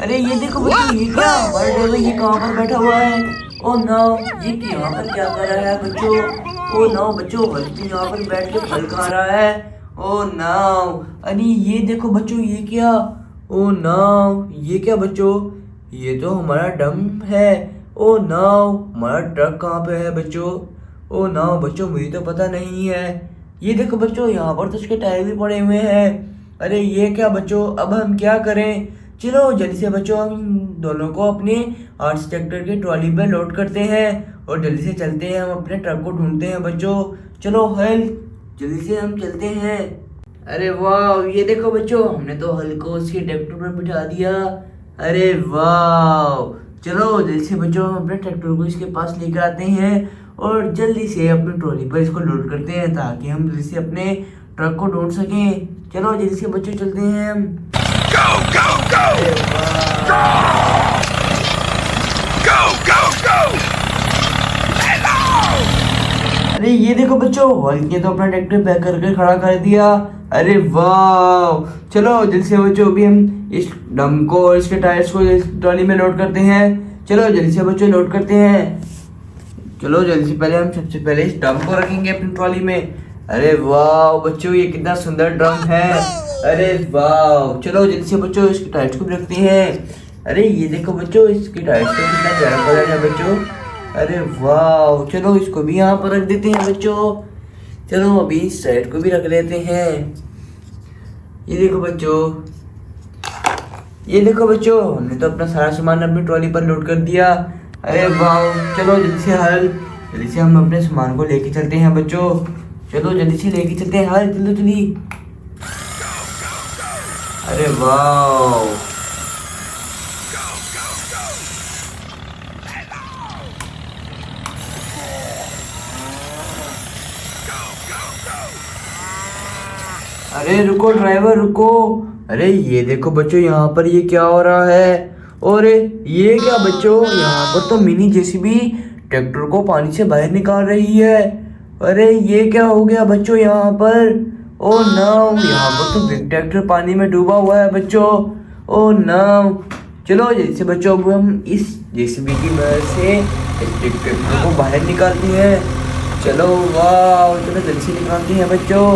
अरे ये देखो बच्चों, ये क्या हमारा ड्राइवर ये कहाँ पर बैठा हुआ है। ओ नो, ये यहाँ पर क्या कर रहा है बच्चों। ओ नो बच्चों, हल्क यहाँ पर बैठ के फल खा रहा है। ओ नो, अरे ये देखो बच्चों, ये क्या। ओ नो, ये क्या बच्चों, ये तो हमारा डम है। ओ नो, हमारा ट्रक कहाँ पे है बच्चों। ओ नो बच्चों, मुझे तो पता नहीं है। ये देखो बच्चों, यहाँ पर तो उसके टायर भी पड़े हुए हैं। अरे ये क्या बच्चों, अब हम क्या करें। चलो जल्दी से बच्चों हम दोनों को अपने आर्ट्स ट्रैक्टर की ट्रॉली पे लोड करते हैं और जल्दी से चलते हैं, हम अपने ट्रक को ढूंढते हैं बच्चों। चलो हल, जल्दी से हम चलते हैं। अरे वाह, ये देखो बच्चों, हमने तो हल को उसके ट्रैक्टर पर बिठा दिया। अरे वाह, चलो जल्दी से बच्चों हम अपने ट्रैक्टर को इसके पास लेकर आते हैं और जल्दी से अपनी ट्रॉली पर इसको लोड करते हैं ताकि हम जल्दी से अपने ट्रक को ढूंढ सकें। चलो जल्दी से बच्चों चलते हैं हम। Go, go, go! Go! Go, go, go! Hello! अरे ये देखो बच्चों, हल्क ने तो अपना ट्रैक्टर पैक करके खड़ा कर दिया। अरे वाह, चलो जल्दी से बच्चों अभी हम इस डम को और इसके टायर्स को इस ट्रॉली में लोड करते हैं। चलो जल्दी से बच्चों लोड करते हैं। चलो जल्दी से पहले हम सबसे पहले इस ड्रम को रखेंगे अपनी ट्रॉली में। अरे वाह बच्चों, ये कितना सुंदर ड्रम है। अरे वाह, चलो जल्दी से बच्चों इसके टायर्स को भी रखते हैं। अरे ये देखो बच्चों, इसके टायर्स को कितना प्यारा कलर है बच्चों। अरे वाह, चलो इसको भी यहाँ पर रख देते हैं बच्चों। चलो अभी इस साइड को भी रख लेते हैं। ये देखो बच्चों, ये देखो बच्चों, हमने तो अपना सारा सामान अपनी ट्रॉली पर लोड कर दिया। अरे वाह, चलो जल्दी से हम अपने सामान को लेके चलते हैं बच्चों। चलो जल्दी से लेके चलते हैं हल, जल्दी जल्दी। अरे वाह, अरे रुको ड्राइवर रुको। अरे ये देखो बच्चों, यहाँ पर ये क्या हो रहा है। और ये क्या बच्चों, यहाँ पर तो मिनी जेसीबी ट्रैक्टर को पानी से बाहर निकाल रही है। अरे ये क्या हो गया बच्चों यहाँ पर। ओ नो, यहाँ पर तो बिग ट्रैक्टर पानी में डूबा हुआ है बच्चों। ओ नो, चलो जैसे बच्चों अब हम इस जेसीबी की मदद से इस बिग ट्रैक्टर को बाहर निकालते हैं। चलो वाह, चलो जल्दी से निकालते हैं बच्चों।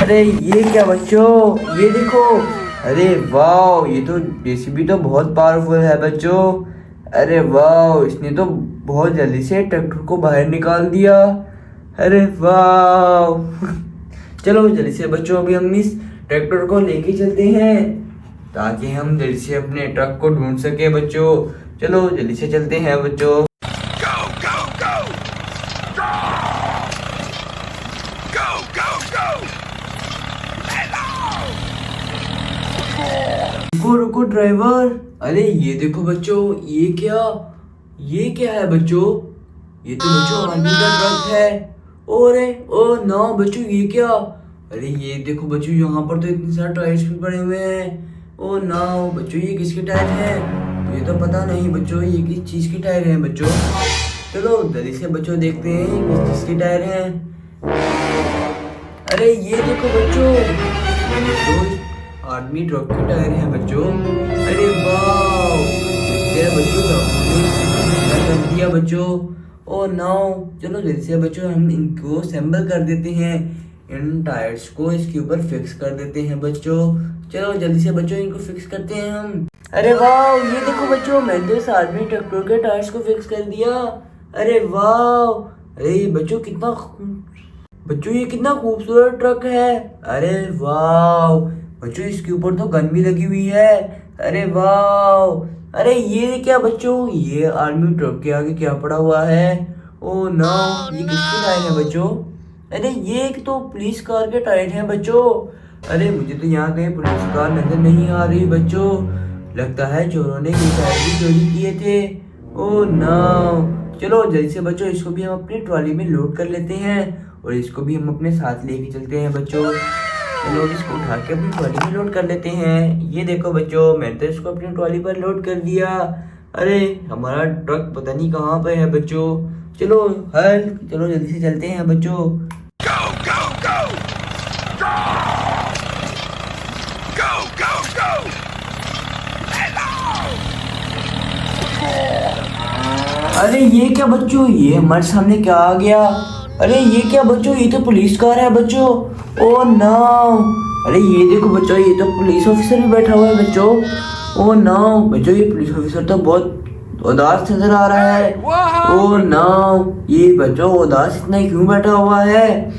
अरे ये क्या बच्चों, ये देखो। अरे वाह, ये तो जेसीबी तो बहुत पावरफुल है बच्चों। अरे वाह, इसने तो बहुत जल्दी से ट्रैक्टर को बाहर निकाल दिया। अरे वाह चलो जल्दी से बच्चों अभी हम इस ट्रैक्टर को लेके चलते हैं ताकि हम जल्दी से अपने ट्रक को ढूंढ सके बच्चों। चलो जल्दी से चलते हैं बच्चों। Go, go, go! Go, go, go! Hello! रुको रुको ड्राइवर। अरे ये देखो बच्चों, ये क्या है बच्चों। ये तो बच्चों आर्मी का ट्रक है। और ओ नो बच्चों, ये क्या। अरे ये देखो बच्चों, यहाँ पर तो इतने सारे टायर्स भी पड़े हुए हैं। ओ नो बच्चों, ये किसके टायर हैं। मुझे तो पता नहीं बच्चों, ये किस चीज़ के टायर हैं बच्चों। चलो जल्दी से बच्चों देखते हैं किस चीज़ के टायर हैं। अरे ये देखो बच्चों, ये तो आर्मी ट्रक के टायर हैं बच्चों। अरे वाह, बच्चों कर दिया बच्चों। ओ नो, चलो जल्दी से बच्चों हम इनको असेंबल कर देते हैं। इन टायर्स को इसके ऊपर फिक्स कर देते हैं बच्चों। चलो जल्दी से बच्चों इनको फिक्स करते हैं हम। अरे वाह, ये देखो बच्चों, मैंने तो इस आर्मी ट्रैक्टर के टायर्स को फिक्स कर दिया। अरे वाह, अरे बच्चों ये कितना खूबसूरत ट्रक है। अरे वाह बच्चों, इसके ऊपर तो गन भी लगी हुई है। अरे वाह, अरे ये क्या बच्चों, ये आर्मी ट्रक के आगे क्या पड़ा हुआ है। ओ नो, ये किसके टायर है बच्चों। अरे ये एक तो पुलिस कार के टायर हैं बच्चों। अरे मुझे तो यहाँ कहीं पुलिस कार नजर नहीं आ रही बच्चों। लगता है चोरों ने ये टायर भी चोरी किए थे। ओ नो, चलो जल्दी से बच्चों इसको भी हम अपनी ट्रॉली में लोड कर लेते हैं और इसको भी हम अपने साथ लेके चलते हैं बच्चों। चलो इसको उठा के अपनी ट्रॉली में लोड कर लेते हैं। ये देखो बच्चों, मैंने तो इसको अपनी ट्रॉली पर लोड कर दिया। अरे हमारा ट्रक पता नहीं कहाँ पे है बच्चों। चलो चलो जल्दी से चलते हैं बच्चों। Go, go, go! Go! Go, go, go! Hello! अरे ये क्या बच्चों, ये हमारे सामने क्या आ गया? अरे ये क्या बच्चों, ये तो पुलिस कार है बच्चों। ओ नो, अरे ये देखो बच्चों, ये तो पुलिस ऑफिसर भी बैठा हुआ है बच्चों। ओ नो बच्चों, ये पुलिस ऑफिसर तो बहुत उदास नजर आ रहा है। ओ नो, ये बच्चों उदास इतना क्यों बैठा हुआ है?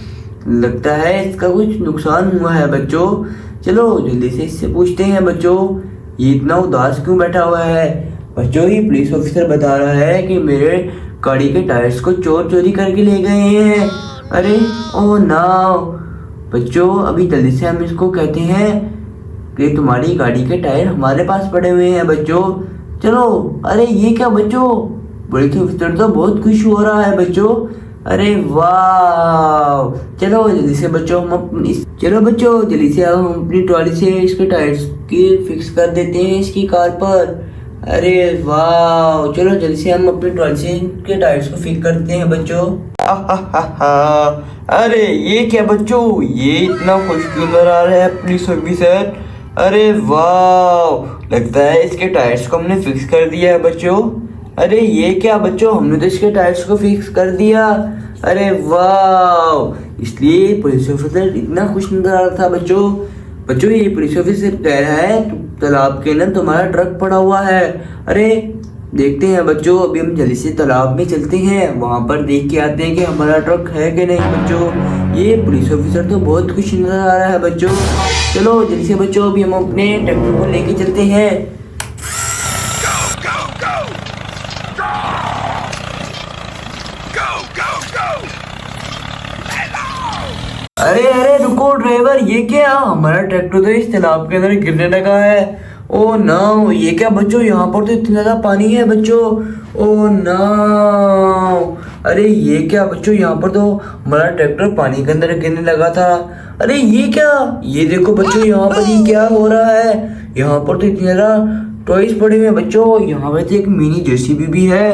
लगता है इसका कुछ नुकसान हुआ है बच्चों। चलो जल्दी से इससे पूछते हैं बच्चों, ये इतना उदास क्यों बैठा हुआ है? बच्चों ये पुलिस ऑफिसर बता रहा है कि मेरे गाड़ी के टायर्स को चोर चोरी करके ले गए हैं। अरे ओ नो बच्चों, अभी जल्दी से हम इसको कहते हैं कि तुम्हारी गाड़ी के टायर हमारे पास पड़े हुए हैं बच्चों। चलो, अरे ये क्या बच्चों, पुलिस ऑफिसर तो बहुत खुश हो रहा है बच्चों। अरे वाह, चलो जल्दी से बच्चों चलो बच्चों जल्दी से हम अपनी ट्रॉली से इसके टायर्स की फिक्स कर देते हैं इसकी कार पर। अरे वाह, चलो जल्दी से हम अपनी ट्रॉली से के टायर्स को फिक्स करते हैं बच्चों। अरे ये क्या बच्चों, ये इतना खुश क्यों नजर आ रहा है पुलिस ऑफिसर? अरे वाह, लगता है इसके टायर्स को हमने फिक्स कर दिया है बच्चों। अरे ये क्या बच्चों, हमने तो इसके टायर्स को फिक्स कर दिया। अरे वाह, इसलिए पुलिस ऑफिसर इतना खुश नजर आ रहा था बच्चों। बच्चों ये पुलिस ऑफिसर कह रहा है तालाब के अंदर तुम्हारा ट्रक पड़ा हुआ है। अरे देखते हैं बच्चों, अभी हम जल्दी से तालाब में चलते हैं, वहां पर देख के आते हैं कि हमारा ट्रक है कि नहीं बच्चों। ये पुलिस ऑफिसर तो बहुत खुश नजर आ रहा है बच्चों। चलो जल्दी से बच्चों, अभी हम अपने ट्रैक्टर को लेके चलते हैं। अरे अरे रुको ड्राइवर, ये क्या, हमारा ट्रैक्टर तो इस तालाब के अंदर गिरने लगा है। ओ नो, ये क्या बच्चों, यहाँ पर तो इतना ज्यादा पानी है बच्चों। ओ नो, अरे ये क्या बच्चों, यहाँ पर तो हमारा ट्रैक्टर पानी के अंदर गिरने लगा था। अरे ये क्या, ये देखो बच्चों, यहाँ पर ये क्या हो रहा है? यहाँ पर तो इतनी ज्यादा टॉयज पड़े हुए हैं बच्चों। यहाँ पे तो एक मिनी जेसीबी भी है,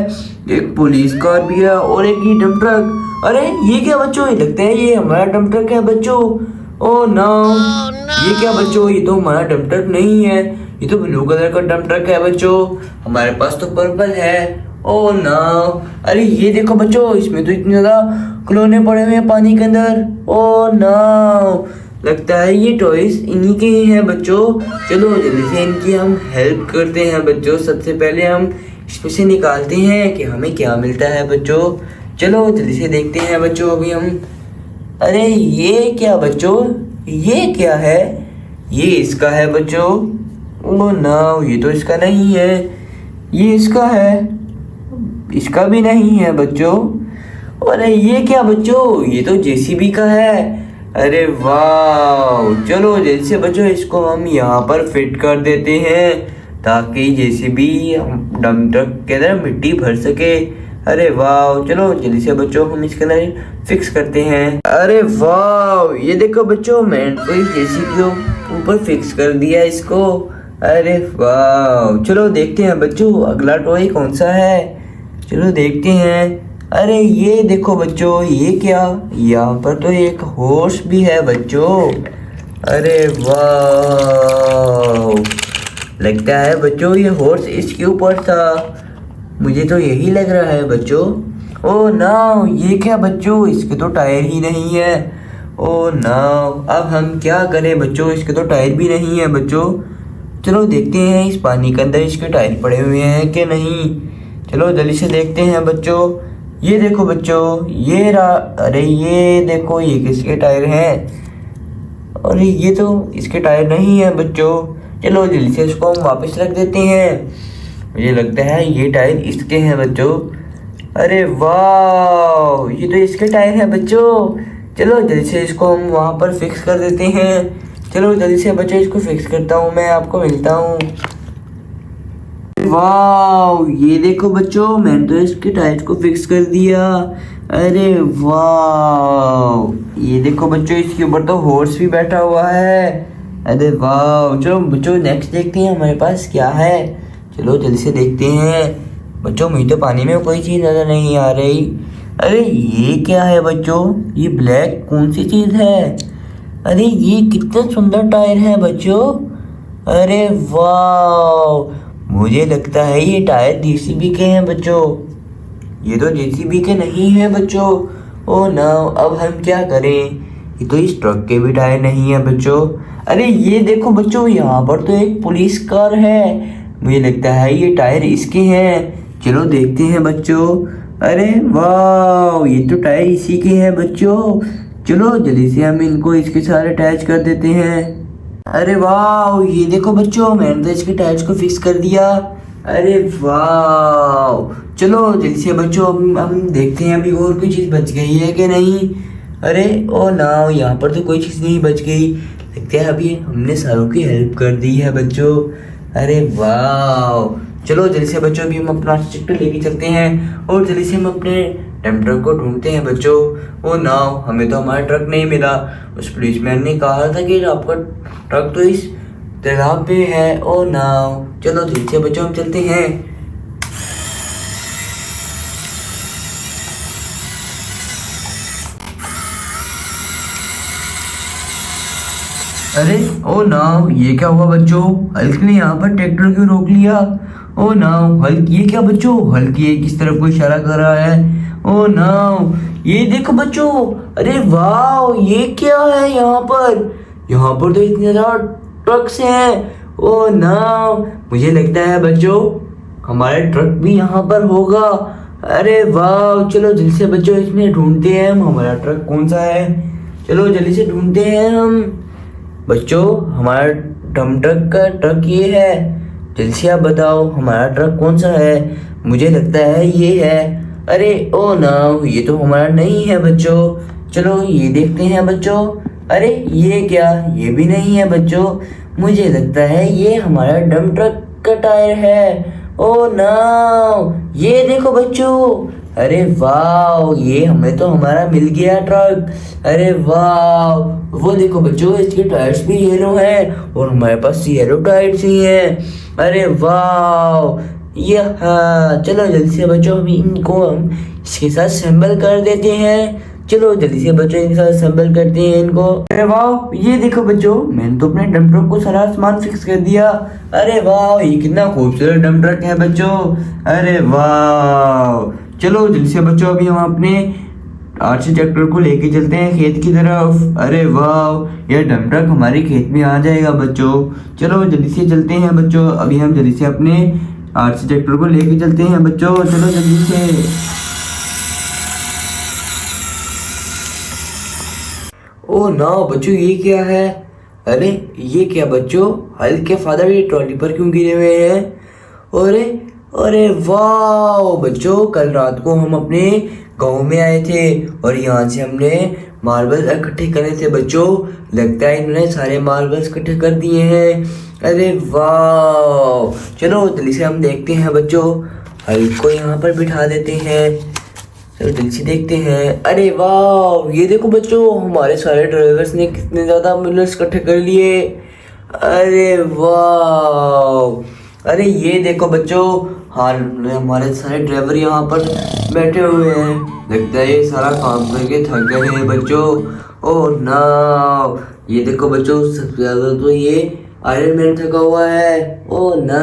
एक पुलिस कार भी है और एक ये डंप ट्रक। अरे ये क्या बच्चों, ये लगता है ये हमारा डंप ट्रक है बच्चों। ओ नो, ये क्या बच्चों, ये तो हमारा डंप ट्रक नहीं है, ये तो ब्लू कलर का डंप ट्रक है बच्चों। हमारे पास तो पर्पल है। ओ नो, अरे ये देखो बच्चों, इसमें तो इतने ज्यादा खिलौने पड़े हुए हैं पानी के अंदर। ओ नो, लगता है ये टॉयज इन्हीं के ही हैं बच्चों। चलो जल्दी से इनकी हम हेल्प करते हैं बच्चों। सबसे पहले हम इसमें से निकालते हैं कि हमें क्या मिलता है बच्चों। चलो जल्दी से देखते हैं बच्चों अभी हम। अरे ये क्या बच्चों, ये क्या है? ये इसका है बच्चों। ओह नो, ये तो इसका नहीं है, ये इसका है, इसका भी नहीं है बच्चों। अरे ये क्या बच्चों, ये तो जेसीबी का है। अरे वाह, चलो जैसे बच्चों इसको हम यहाँ पर फिट कर देते हैं ताकि जेसीबी डंप ट्रक के अंदर मिट्टी भर सके। अरे वाह, चलो जल्दी से बच्चों हम इसके अंदर फिक्स करते हैं। अरे वाह, ये देखो बच्चों, मैंने तो इस जेसीबी के ऊपर फिक्स कर दिया इसको। अरे वाह, चलो देखते हैं बच्चों अगला टॉय कौन सा है। चलो देखते हैं। अरे ये देखो बच्चों, ये क्या, यहाँ पर तो एक हॉर्स भी है बच्चों। अरे वाह, लगता है बच्चों ये हॉर्स इसके ऊपर था, मुझे तो यही लग रहा है बच्चों। ओ नो, ये क्या बच्चों, इसके तो टायर ही नहीं है। ओ नो, अब हम क्या करें बच्चों, इसके तो टायर भी नहीं है बच्चों। चलो देखते हैं इस पानी के अंदर इसके टायर पड़े हुए हैं कि नहीं। चलो जल्दी से देखते हैं बच्चों। ये देखो बच्चों, ये अरे ये देखो, ये किसके टायर हैं? अरे ये तो इसके टायर नहीं है बच्चों। चलो जल्दी से इसको हम वापस रख देते हैं, मुझे लगता है ये टायर इसके हैं बच्चों। अरे वाह, ये तो इसके टायर हैं बच्चों। चलो जल्दी से इसको हम वहाँ पर फिक्स कर देते हैं। चलो जल्दी से बच्चों इसको फिक्स करता हूँ, मैं आपको मिलता हूँ। वाह, ये देखो बच्चों, मैंने तो इसके टायर को फिक्स कर दिया। अरे वाह, ये देखो बच्चों, इसके ऊपर तो हॉर्स भी बैठा हुआ है। अरे वाह, चलो बच्चों नेक्स्ट देखते हैं हमारे पास क्या है। चलो जल्दी से देखते हैं बच्चों, मुझे तो पानी में कोई चीज़ नजर नहीं आ रही। अरे ये क्या है बच्चों, ये ब्लैक कौन सी चीज़ है? अरे ये कितना सुंदर टायर है बच्चों। अरे वाह, मुझे लगता है ये टायर जेसीबी के हैं बच्चों। ये तो जेसीबी के नहीं है बच्चों। ओ नो, अब हम क्या करें? ये तो इस ट्रक के भी टायर नहीं है बच्चों। अरे ये देखो बच्चों, यहाँ पर तो एक पुलिस कार है। मुझे लगता है ये टायर इसके हैं। चलो देखते हैं बच्चों। अरे वाह, ये तो टायर इसी के हैं बच्चों। चलो जल्दी से हम इनको इसके साथ अटैच कर देते हैं। अरे वाह, ये देखो बच्चों, मैंने तो इसके टायर्स को फिक्स कर दिया। अरे वाह, चलो जल्दी से बच्चों हम देखते हैं अभी और कोई चीज़ बच गई है कि नहीं। अरे ओ ना, यहाँ पर तो कोई चीज़ नहीं बच गई। लगता है अभी हमने सारों की हेल्प कर दी है बच्चों। अरे वाह, चलो जल्दी से बच्चों अभी हम अपना ट्रैक्टर लेके चलते हैं और जल्दी से हम अपने डंप ट्रक को ढूंढते हैं बच्चों। ओ ना, हमें तो हमारा ट्रक नहीं मिला। उस पुलिसमैन ने कहा था कि आपका ट्रक तो इस तालाब पे है। ओ ना, चलो जल्दी से बच्चों हम चलते हैं। अरे ओ ना, ये क्या हुआ बच्चों? हल्क ने यहाँ पर ट्रैक्टर क्यों रोक लिया? ओ ना हल्क, ये क्या बच्चों? हल्क ये किस तरफ को इशारा कर रहा है? ओ ना, ये देखो बच्चों। अरे वाह, ये क्या है यहाँ पर? यहाँ पर तो इतने ज्यादा ट्रक्स हैं। ओ ना, मुझे लगता है बच्चों हमारा ट्रक भी यहाँ पर होगा। अरे वाह, चलो जल्दी से बच्चों इसमें ढूंढते हैं हम हमारा ट्रक कौन सा है। चलो जल्दी से ढूंढते हैं हम बच्चों। हमारा डंप ट्रक का ट्रक ये है। जल्दी से आप बताओ हमारा ट्रक कौन सा है? मुझे लगता है ये है। अरे ओ ना, ये तो हमारा नहीं है बच्चों। चलो ये देखते हैं बच्चों। अरे ये क्या? ये भी नहीं है बच्चों। मुझे लगता है ये हमारा डंप ट्रक का टायर है। ओ ना, ये देखो बच्चों। अरे वाह, ये हमें तो हमारा मिल गया ट्रक। अरे वाह, वो देखो बच्चों, इसके टायर्स भी येलो हैं और हमारे पास येलो टायर्स ही हैं। अरे वाह, ये हाँ, चलो जल्दी से बच्चों हम इसके साथ असेंबल कर देते हैं। चलो जल्दी से बच्चों इनके साथ असेंबल करते हैं इनको। अरे वाह, ये देखो बच्चों, मैंने तो अपने डंप ट्रक को सारा सामान फिक्स कर दिया। अरे वाह, ये कितना खूबसूरत डंप ट्रक है बच्चों। अरे वाह, चलो जल्दी से बच्चों अभी हम अपने आरसी ट्रैक्टर को लेके चलते हैं खेत की तरफ। अरे वाह, यह डंप ट्रक हमारे खेत में आ जाएगा बच्चों। चलो जल्दी से चलते हैं बच्चों, अभी हम जल्दी से अपने आरसी ट्रैक्टर को लेके चलते हैं बच्चों। चलो जल्दी से। ओ ना बच्चों, ये क्या है? अरे ये क्या बच्चों? हल्क के फादर ये ट्रॉली पर क्यों गिरे हुए हैं? अरे अरे वाह बच्चों, कल रात को हम अपने गांव में आए थे और यहाँ से हमने मार्बल इकट्ठे करे थे बच्चों। लगता है इन्होंने सारे मार्बल्स इकट्ठे कर दिए हैं। अरे वाह, चलो जल्दी से हम देखते हैं बच्चों। हल्क को यहाँ पर बिठा देते हैं। चलो जल्दी से देखते हैं। अरे वाह, ये देखो बच्चों, हमारे सारे ड्राइवर्स ने कितने ज़्यादा मिनरल्स इकट्ठे कर लिए। अरे वाह, अरे ये देखो बच्चों, हाँ हमारे सारे ड्राइवर यहाँ पर बैठे हुए हैं। लगता है ये सारा काम करके थक गए हैं बच्चों। ओह ना, ये देखो बच्चों, सबसे ज़्यादा तो ये आयरन मैन थका हुआ है। ओह ना,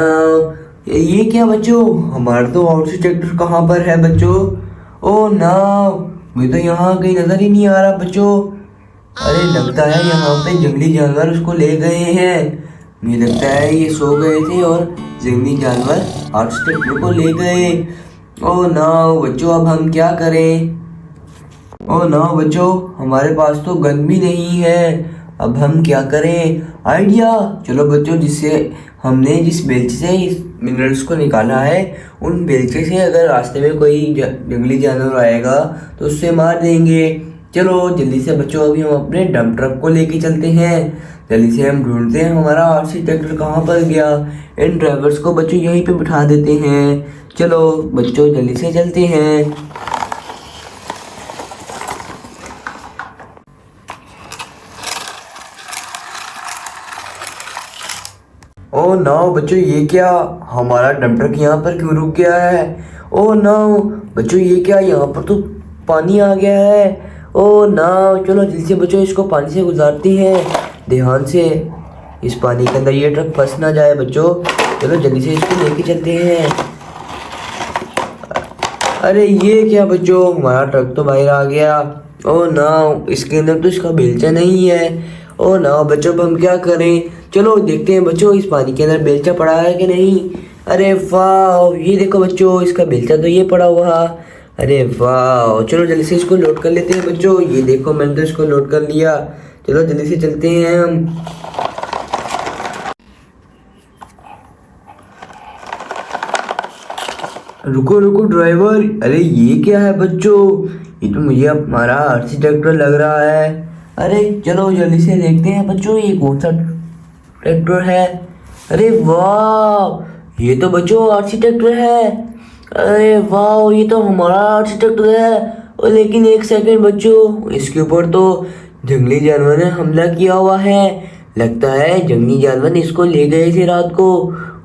ये क्या बच्चों? हमारा तो आउटसी ट्रैक्टर कहाँ पर है बच्चों? ओह ना, मुझे तो यहाँ कहीं नजर ही नहीं आ रहा बच्चों। अरे लगता है यहाँ पे जंगली जानवर उसको ले गए हैं। मुझे लगता है ये सो गए थे और जंगली जानवर आउटसी ट्रैक्टर को ले गए। ओह ना बच्चों, अब हम क्या करें? ओह ना बच्चों, हमारे पास तो गन भी नहीं है। अब हम क्या करें? आइडिया, चलो बच्चों, जिससे हमने जिस बेल्चे से इस मिनरल्स को निकाला है, उन बेल्चे से अगर रास्ते में कोई जंगली जानवर आएगा तो उससे मार देंगे। चलो जल्दी से बच्चों अभी हम अपने डंप ट्रक को लेके चलते हैं। जल्दी से हम ढूंढते हैं हमारा आरसी ट्रैक्टर कहाँ पर गया। इन ड्राइवर्स को बच्चों यहीं पे बिठा देते हैं। चलो बच्चों जल्दी से चलते हैं। ओह नो बच्चों, ये क्या? हमारा डंप ट्रक यहाँ पर क्यों रुक गया है? ओह नो बच्चों, ये क्या? यहाँ पर तो पानी आ गया है। ओह नो, चलो जल्दी से बच्चों इसको पानी से गुजारते हैं ध्यान से। इस पानी के अंदर ये ट्रक फंस ना जाए बच्चों। चलो जल्दी से इसको लेके चलते हैं। अरे ये क्या बच्चों, हमारा ट्रक तो बाहर आ गया। ओ ना, इसके अंदर तो इसका बेलचा नहीं है। ओ ना बच्चों, अब हम क्या करें? चलो देखते हैं बच्चों, इस पानी के अंदर बेलचा पड़ा है कि नहीं। अरे वाह, ये देखो बच्चों, इसका बेलचा तो ये पड़ा हुआ। अरे वाह, चलो जल्दी से इसको लोड कर लेते हैं बच्चों। ये देखो, मैंने तो इसको लोड कर लिया। चलो जल्दी से चलते हैं हम। रुको रुको ड्राइवर, अरे ये क्या है बच्चों? ये तो मुझे हमारा आरसी ट्रैक्टर लग रहा है। अरे चलो जल्दी से देखते हैं बच्चों, ये कौन सा ट्रैक्टर है। अरे वाह, ये तो बच्चों आरसी ट्रैक्टर है। अरे वाह, ये तो हमारा आरसी ट्रैक्टर है। और लेकिन एक सेकंड बच्चों, इसके ऊपर तो जंगली जानवर ने हमला किया हुआ है। लगता है जंगली जानवर इसको ले गए थे रात को।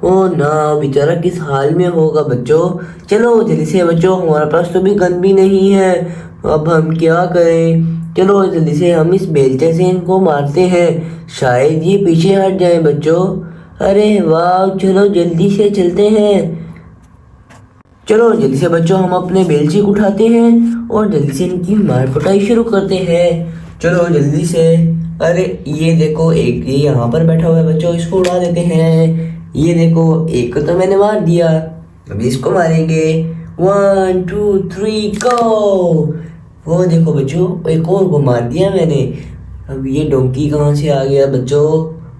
ओ ना, बेचारा किस हाल में होगा बच्चों। चलो जल्दी से बच्चों, हमारे पास तो भी गन भी नहीं है, अब हम क्या करें? चलो जल्दी से हम इस बेलचे से इनको मारते हैं, शायद ये पीछे हट जाए बच्चों। अरे वाह, चलो जल्दी से चलते हैं। चलो जल्दी से बच्चों, हम अपने बेलचे को उठाते हैं और जल्दी से इनकी मार पिटाई शुरू करते हैं। चलो जल्दी से। अरे ये देखो, एक ये यहाँ पर बैठा हुआ है बच्चों, इसको उड़ा देते हैं। ये देखो, एक को तो मैंने मार दिया, अभी इसको मारेंगे। 1 2 3 गो। वो देखो बच्चों, एक और को मार दिया मैंने। अब ये डोंकी कहाँ से आ गया बच्चों?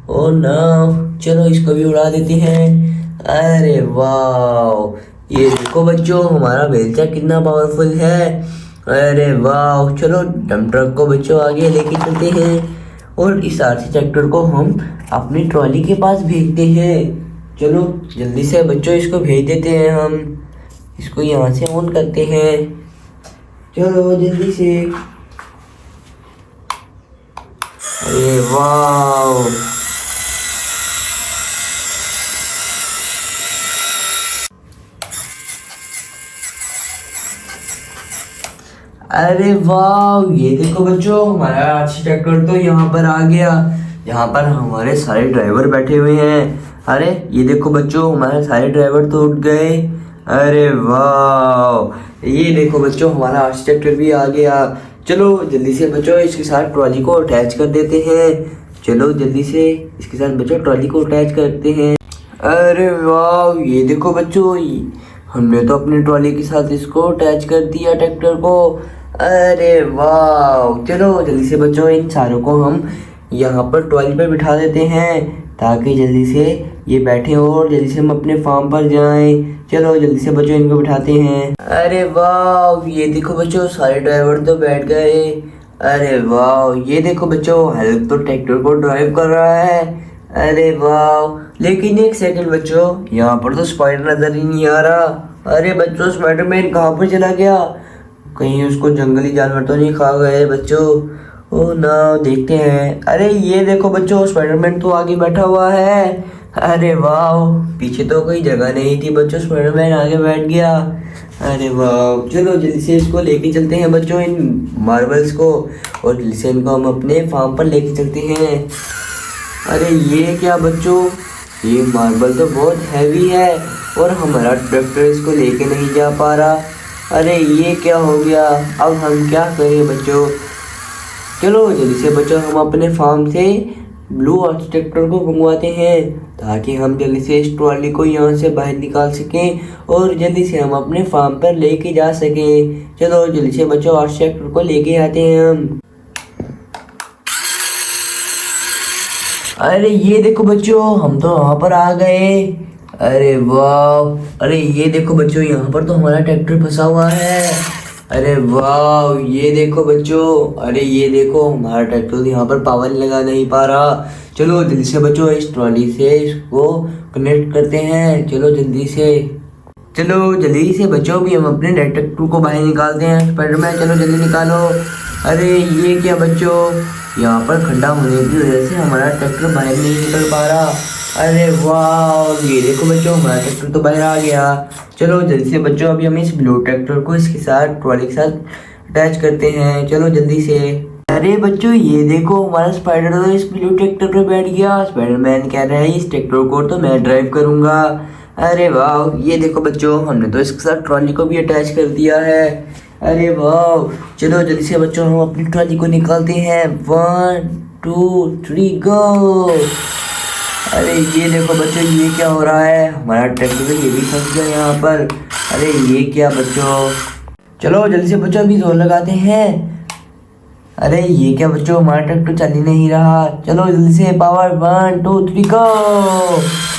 ओ ना, चलो इसको भी उड़ा देते हैं। अरे वाह, ये देखो बच्चों, हमारा बेलचा कितना पावरफुल है। अरे वाह, चलो डंप ट्रक को बच्चों आगे लेके चलते हैं और इस आरसी ट्रैक्टर को हम अपनी ट्रॉली के पास भेजते हैं। चलो जल्दी से बच्चों, इसको भेज देते हैं हम। इसको यहाँ से ऑन करते हैं। चलो जल्दी से। अरे वाह, अरे वाह, ये देखो बच्चों, हमारा आरसी ट्रैक्टर तो यहाँ पर आ गया। यहाँ पर हमारे सारे ड्राइवर बैठे हुए हैं। अरे ये देखो बच्चों, हमारे सारे ड्राइवर तो उठ गए। अरे वाह, ये देखो बच्चों, हमारा आरसी ट्रैक्टर भी आ गया। चलो जल्दी से बच्चों, इसके साथ ट्रॉली को अटैच कर देते हैं। चलो जल्दी से इसके साथ बच्चों ट्रॉली को अटैच करते हैं। अरे वाह, ये देखो बच्चों, हमने तो अपनी ट्रॉली के साथ इसको अटैच कर दिया ट्रैक्टर को। अरे वाह, चलो जल्दी से बच्चों, इन सारों को हम यहाँ पर ट्रॉली पर बिठा देते हैं ताकि जल्दी से ये बैठे और जल्दी से हम अपने फार्म पर जाएं। चलो जल्दी से बच्चों, इनको बिठाते हैं। अरे वाह, ये देखो बच्चों, सारे ड्राइवर तो बैठ गए। अरे वाह, ये देखो बच्चों, हेल्प तो ट्रैक्टर को ड्राइव कर रहा है। अरे वाह, लेकिन एक सेकंड बच्चों, यहाँ पर तो स्पाइडर नजर ही नहीं आ रहा। अरे बच्चों, स्पाइडरमैन कहाँ पर चला गया? कहीं उसको जंगली जानवर तो नहीं खा गए बच्चों? ओ ना, देखते हैं। अरे ये देखो बच्चों, स्पाइडरमैन तो आगे बैठा हुआ है। अरे वाह, पीछे तो कोई जगह नहीं थी बच्चों, स्पाइडरमैन आगे बैठ गया। अरे वाह, चलो जल्दी से इसको लेके चलते हैं बच्चों, इन मार्बल्स को, और जल्दी से इनको हम अपने फार्म पर लेके चलते हैं। अरे ये क्या बच्चों, ये मार्बल तो बहुत हैवी है और हमारा ट्रैक्टर इसको लेके नहीं जा पा रहा। अरे ये क्या हो गया, अब हम क्या करें बच्चों? चलो जल्दी से बच्चों, हम अपने फार्म से ब्लू आर्च ट्रैक्टर को मंगवाते हैं ताकि हम जल्दी से इस ट्रॉली को यहाँ से बाहर निकाल सकें और जल्दी से हम अपने फार्म पर लेके जा सकें। चलो जल्दी से बच्चों, आर्च ट्रैक्टर को लेके आते हैं हम। अरे ये देखो बच्चों, हम तो वहाँ पर आ गए। अरे वाह, अरे ये देखो बच्चों, यहाँ पर तो हमारा ट्रैक्टर फंसा हुआ है। अरे वाह, ये देखो बच्चों, अरे ये देखो, हमारा ट्रैक्टर यहाँ पर पावर लगा नहीं पा रहा। चलो जल्दी से बच्चों, इस ट्रॉली से इसको कनेक्ट करते हैं। चलो जल्दी से, चलो जल्दी से बच्चों, भी हम अपने ट्रैक्टर को बाहर निकालते हैं। स्पाइडरमैन चलो जल्दी निकालो। अरे ये क्या बच्चों, यहाँ पर खड्डा होने की वजह से हमारा ट्रैक्टर बाहर नहीं निकल पा रहा। अरे वाह, ये देखो बच्चों, हमारा ट्रैक्टर तो बाहर आ गया। चलो जल्दी से बच्चों, अभी हम इस ब्लू ट्रैक्टर को इसके साथ ट्रॉली के साथ अटैच करते हैं। चलो जल्दी से। अरे बच्चों, ये देखो, हमारा स्पाइडर तो इस ब्लू ट्रैक्टर पर बैठ गया। स्पाइडरमैन कह रहा है इस ट्रैक्टर को तो मैं ड्राइव करूंगा। अरे वाह, ये देखो बच्चों, हमने तो इसके साथ ट्रॉली को भी अटैच कर दिया है। अरे वाह, चलो जल्दी से बच्चों हम अपनी ट्रॉली को निकालते हैं। 1 2 3 गो। अरे ये देखो बच्चों, ये क्या हो रहा है, हमारा ट्रैक्टर तो ये भी फंस गया यहाँ पर। अरे ये क्या बच्चों, चलो जल्दी से बच्चों अभी जोर लगाते हैं। अरे ये क्या बच्चों, हमारा ट्रैक्टर चल ही नहीं रहा। चलो जल्दी से पावर 1 2 3 गो।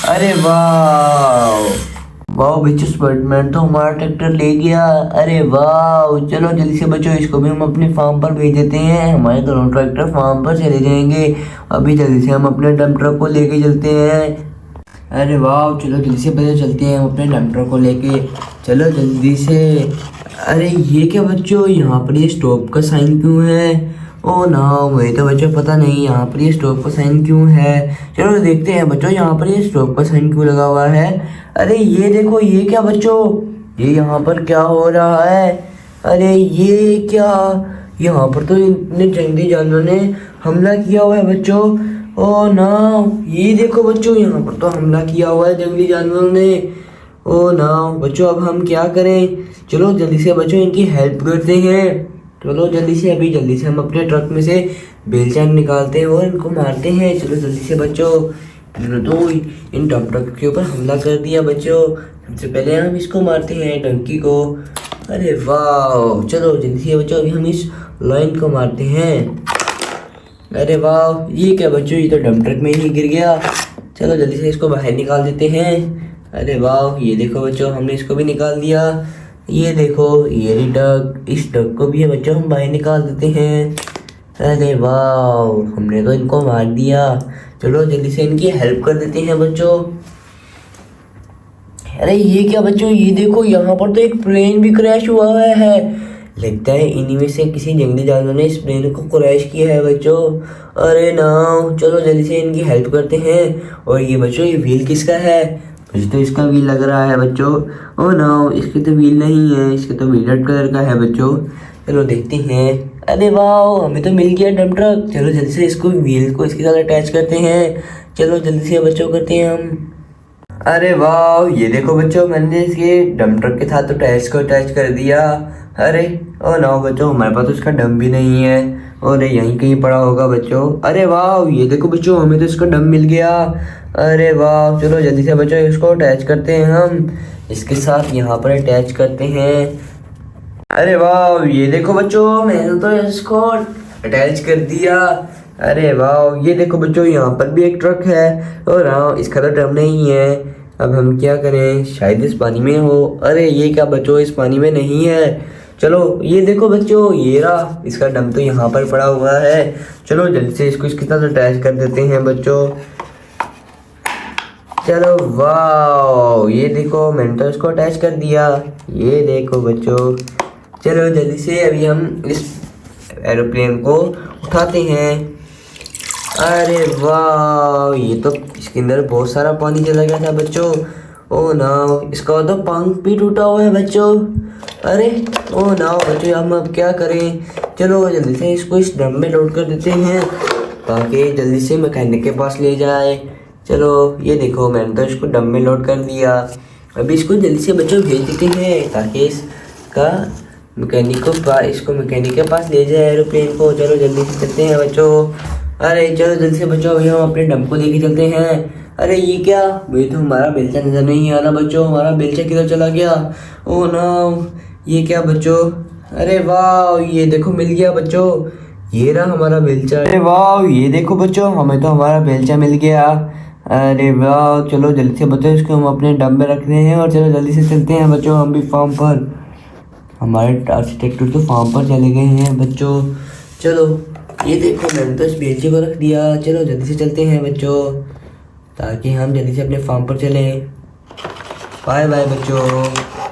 अरे वाह वाह बच्चों, स्पाइडरमैन तो हमारा ट्रैक्टर ले गया। अरे वाह, चलो जल्दी से बच्चों इसको भी हम अपने फार्म पर भेज देते हैं। हमारे दोनों ट्रैक्टर फार्म पर चले जाएंगे। अभी जल्दी से हम अपने डंप ट्रक को लेके चलते हैं। अरे वाह, चलो जल्दी से बच्चों चलते हैं हम अपने डंप ट्रक को लेके। चलो जल्दी से। अरे ये क्या बच्चों, यहाँ पर ये स्टॉप का साइन क्यों है? ओ ना, मुझे तो बच्चों पता नहीं यहाँ पर ये स्टॉप का साइन क्यों है। चलो देखते हैं बच्चों, यहाँ पर ये स्टॉप का साइन क्यों लगा हुआ है। अरे ये देखो, ये क्या बच्चों, ये यहाँ पर क्या हो रहा है? अरे ये क्या, यहाँ पर तो इतने जंगली जानवरों ने हमला किया हुआ है बच्चों। ओ ना, ये देखो बच्चों, यहाँ पर तो हमला किया हुआ है जंगली जानवरों ने। ओ ना बच्चों, अब हम क्या करें? चलो जल्दी से बच्चों इनकी हेल्प करते हैं। चलो जल्दी से, अभी जल्दी से हम अपने ट्रक में से बेलचा निकालते हैं और इनको मारते हैं। चलो जल्दी से बच्चों, इन्होंने तो इन डंप ट्रक के ऊपर हमला कर दिया बच्चों। सबसे पहले हम इसको मारते हैं, डंकी को। अरे वाह, चलो जल्दी से बच्चों अभी हम इस लाइन को मारते हैं। अरे वाह, ये क्या बच्चों, ये तो डंप ट्रक में ही गिर गया। चलो जल्दी से इसको बाहर निकाल देते हैं। अरे वाह, ये देखो बच्चों, हमने इसको भी निकाल दिया। ये देखो, ये डक, इस डक को भी है बच्चों हम बाहर निकाल देते हैं। अरे वाह, हमने तो इनको मार दिया। चलो जल्दी से इनकी हेल्प कर देते हैं बच्चों। अरे ये क्या बच्चों, ये देखो, यहाँ पर तो एक प्लेन भी क्रैश हुआ है। लगता है इन्हीं में से किसी जंगली जानवर ने इस प्लेन को क्रैश किया है बच्चों। अरे ना, चलो जल्दी से इनकी हेल्प करते हैं। और ये बच्चों, ये व्हील किसका है? मुझे तो इसका व्हील लग रहा है बच्चों। ओ नो, इसके तो व्हील नहीं है, इसके तो व्हील रेड कलर का है बच्चों। चलो देखते हैं। अरे वाह, हमें तो मिल गया डंप ट्रक। चलो जल्दी से इसको व्हील को इसके साथ अटैच करते हैं। चलो जल्दी से बच्चों करते हैं हम। अरे वाह, ये देखो बच्चों, मैंने इसके डंप ट्रक के साथ तो टायर्स को अटैच कर दिया। अरे ओ नो बच्चों, हमारे पास तो इसका डम भी नहीं है और यहीं कहीं पड़ा होगा बच्चों। अरे वाह, ये देखो बच्चों, हमें तो इसका डम मिल गया। अरे वाह, चलो जल्दी से बच्चों इसको अटैच करते हैं हम इसके साथ, यहाँ पर अटैच करते हैं। अरे वाह, ये देखो बच्चों, मैंने तो इसको अटैच कर दिया। अरे वाह, ये देखो बच्चों, यहाँ पर भी एक ट्रक है और हाँ, इसका तो डम नहीं है। अब हम क्या करें? शायद इस पानी में हो। अरे ये क्या बच्चों, इस पानी में नहीं है। चलो ये देखो बच्चों, ये रहा, इसका डम तो यहाँ पर पड़ा हुआ है। चलो जल्दी से इसको इसके साथ अटैच कर देते हैं बच्चों। चलो वाह, ये देखो, मैंने तो इसको अटैच कर दिया। ये देखो बच्चों, चलो जल्दी से अभी हम इस एरोप्लेन को उठाते हैं। अरे वाह, ये तो इसके अंदर बहुत सारा पानी चला गया था बच्चों। ओ ना, इसका तो पंख भी टूटा हुआ है बच्चों। अरे ओ ना बच्चों, हम अब क्या करें? चलो जल्दी से इसको इस ड्रम में लोड कर देते हैं ताकि जल्दी से मैकेनिक के पास ले जाए। चलो ये देखो, मैंने तो इसको ड्रम में लोड कर दिया। अभी इसको जल्दी से बच्चों भेज देते हैं ताकि इसको मैकेनिक के पास ले जाए एरोप्लेन को। चलो जल्दी से चलते हैं बच्चों। अरे चलो जल्दी से बच्चों, अभी हम अपने डम को लेके चलते हैं। अरे ये क्या, मुझे तो हमारा बेलचा नजर नहीं आ रहा बच्चों। हमारा बेलचा किधर चला गया? ओ नो, ये क्या बच्चों? अरे वाह, ये देखो मिल गया बच्चों, ये रहा हमारा बेलचा। अरे वाह, ये देखो बच्चों, हमें तो हमारा बेलचा मिल गया। अरे वाह, चलो जल्दी से बच्चों इसको हम अपने डम में रख रहे हैं और चलो जल्दी से चलते हैं बच्चों हम भी फार्म पर। हमारे आर्किटेक्टर तो फार्म पर चले गए हैं बच्चों। चलो ये देखो, मैंने तो इस बेलचे को रख दिया। चलो जल्दी से चलते हैं बच्चों ताकि हम जल्दी से अपने फार्म पर चलें। बाय बाय बच्चों।